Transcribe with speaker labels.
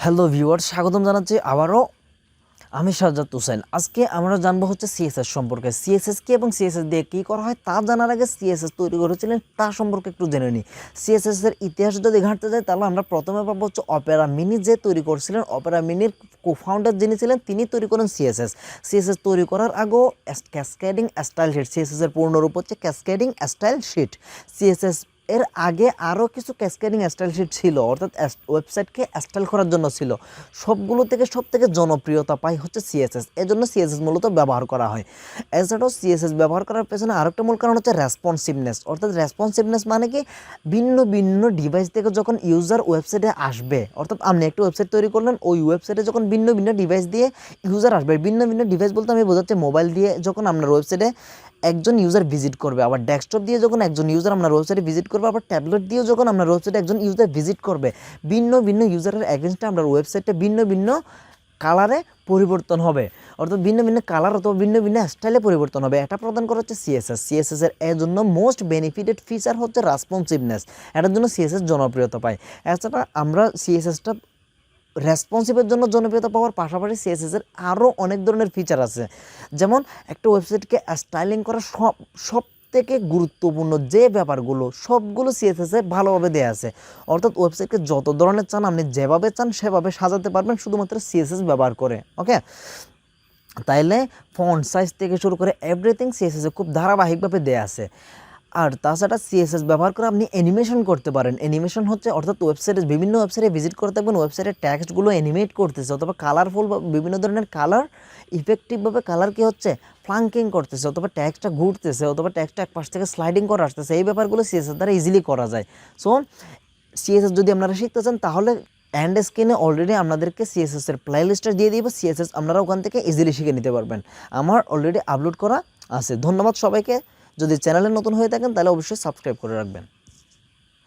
Speaker 1: Hello viewers, স্বাগতম জানাচ্ছি আবারও। আমি সাজ্জাদ হোসেন। আজকে আমরা জানবো হচ্ছে সিএসএস সম্পর্কে। সিএসএস কি এবং সিএসএস দিয়ে কী করা হয় তা জানার আগে সিএসএস তৈরি করেছিলেন তা সম্পর্কে একটু জেনে নিই। সিএসএস এর ইতিহাস যদি ঘাঁটতে যাই তাহলে আমরা প্রথমে পাবো হচ্ছে অপেরা মিনি যে তৈরি করেছিলেন। অপেরা মিনির কোফাউন্ডার যিনি ছিলেন তিনি তৈরি করেন সিএসএস। সিএসএস তৈরি করার আগেও ক্যাসকেডিং স্টাইল শিট, সিএসএস এর পূর্ণরূপ হচ্ছে ক্যাসকেডিং স্টাইল শিট। সিএসএস এর আগে আরও কিছু ক্যাসকেডিং স্টাইল শিট ছিল, অর্থাৎ ওয়েবসাইটকে স্টাইল করার জন্য ছিল। সবগুলো থেকে সবথেকে জনপ্রিয়তা পায় হচ্ছে সিএসএস। এজন্য সিএসএস মূলত ব্যবহার করা হয়। এছাড়াও সিএসএস ব্যবহার করার পেছনে আরেকটা মূল কারণ হচ্ছে রেসপন্সিভনেস। অর্থাৎ রেসপন্সিভনেস মানে কি, ভিন্ন ভিন্ন ডিভাইস থেকে যখন ইউজার ওয়েবসাইটে আসবে, অর্থাৎ আপনি একটা ওয়েবসাইট তৈরি করলেন, ওই ওয়েবসাইটে যখন ভিন্ন ভিন্ন ডিভাইস দিয়ে ইউজার আসবে, ভিন্ন ভিন্ন ডিভাইস বলতে আমি বোঝাচ্ছি মোবাইল দিয়ে যখন আপনার ওয়েবসাইটে একজন ইউজার ভিজিট করবে, আবার ডেস্কটপ দিয়ে যখন একজন ইউজার আপনার ওয়েবসাইটে ভিজিট করবে, আবার ট্যাবলেট দিয়েও যখন আপনার ওয়েবসাইটে একজন ইউজার ভিজিট করবে, ভিন্ন ভিন্ন ইউজারের এগেনস্টে আপনার ওয়েবসাইটে ভিন্ন ভিন্ন কালারে পরিবর্তন হবে, অর্থাৎ ভিন্ন ভিন্ন কালার অথবা ভিন্ন ভিন্ন স্টাইলে পরিবর্তন হবে। এটা প্রদান করা হচ্ছে সিএসএস। সিএসএস এর জন্য মোস্ট বেনিফিটেড ফিচার হচ্ছে রেসপন্সিভনেস। এটার জন্য সিএসএস জনপ্রিয়তা পায়। এছাড়া আমরা সিএসএসটা রেসপন্সিভের জন্য জনপ্রিয়তা পাওয়ার পাশাপাশি সিএসএসের আরও অনেক ধরনের ফিচার আছে। যেমন একটা ওয়েবসাইটকে স্টাইলিং করা সব থেকে গুরুত্বপূর্ণ যে ব্যাপারগুলো সবগুলো সিএসএসে ভালোভাবে দেওয়া আছে। অর্থাৎ ওয়েবসাইটকে যত ধরনের চান আপনি যেভাবে চান সেভাবে সাজাতে পারবেন শুধুমাত্র সিএসএস ব্যবহার করে। ওকে, তাইলে ফন্ট সাইজ থেকে শুরু করে এভরিথিং সিএসএসে খুব ধারাবাহিকভাবে দেওয়া আছে। আর তাছাড়া সিএসএস ব্যবহার করে আপনি অ্যানিমেশন করতে পারেন। অ্যানিমেশন হচ্ছে অর্থাৎ ওয়েবসাইটে বিভিন্ন ওয়েবসাইটে ভিজিট করে থাকবেন, ওয়েবসাইটের টেক্সটগুলো অ্যানিমেট করতেছে অথবা কালারফুল বা বিভিন্ন ধরনের কালার ইফেক্টিভভাবে কালার কি হচ্ছে ফ্লাঙ্কিং করতেছে, অথবা টেক্সটটা ঘুরতেছে, অথবা টেক্সটটা এক পাশ থেকে স্লাইডিং করে আসতেছে। এই ব্যাপারগুলো সিএসএস দ্বারা ইজিলি করা যায়। সো সিএসএস যদি আপনারা শিখতে চান তাহলে এন্ড স্ক্রিনে অলরেডি আপনাদেরকে সিএসএস এর প্লে লিস্টটা দিয়ে দিব। সিএসএস আপনারা ওখান থেকে ইজিলি শিখে নিতে পারবেন। আমার অলরেডি আপলোড করা আছে। ধন্যবাদ সবাইকে। যদি চ্যানেলে নতুন হয়ে থাকেন তাহলে অবশ্যই সাবস্ক্রাইব করে রাখবেন।